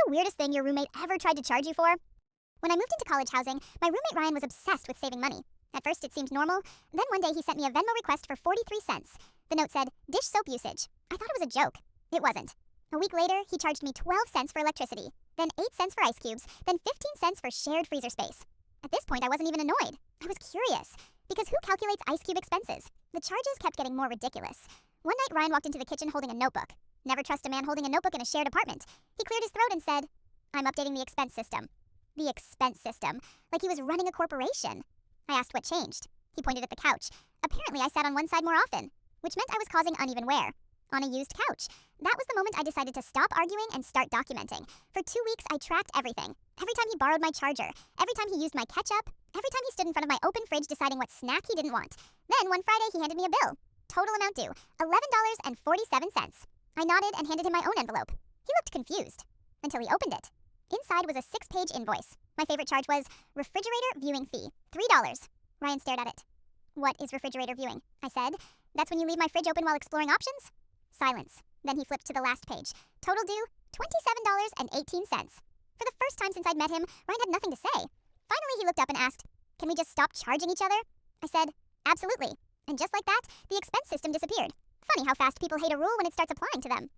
the weirdest thing your roommate ever tried to charge you for? When I moved into college housing, my roommate Ryan was obsessed with saving money. At first, it seemed normal. Then one day, he sent me a Venmo request for 43 cents. The note said, dish soap usage. I thought it was a joke. It wasn't. A week later, he charged me 12 cents for electricity, then 8 cents for ice cubes, then 15 cents for shared freezer space. At this point, I wasn't even annoyed. I was curious. Because who calculates ice cube expenses? The charges kept getting more ridiculous. One night, Ryan walked into the kitchen holding a notebook. Never trust a man holding a notebook in a shared apartment. He cleared his throat and said, I'm updating the expense system. The expense system. Like he was running a corporation. I asked what changed. He pointed at the couch. Apparently, I sat on one side more often, which meant I was causing uneven wear. On a used couch. That was the moment I decided to stop arguing and start documenting. For 2 weeks, I tracked everything. Every time he borrowed my charger. Every time he used my ketchup. Every time he stood in front of my open fridge deciding what snack he didn't want. Then, one Friday, he handed me a bill. Total amount due, $11.47. I nodded and handed him my own envelope. He looked confused. Until he opened it. Inside was a 6-page invoice. My favorite charge was refrigerator viewing fee, $3. Ryan stared at it. What is refrigerator viewing? I said. That's when you leave my fridge open while exploring options? Silence. Then he flipped to the last page. Total due, $27.18. For the first time since I'd met him, Ryan had nothing to say. Finally, he looked up and asked, can we just stop charging each other? I said, absolutely. And just like that, the expense system disappeared. Funny how fast people hate a rule when it starts applying to them.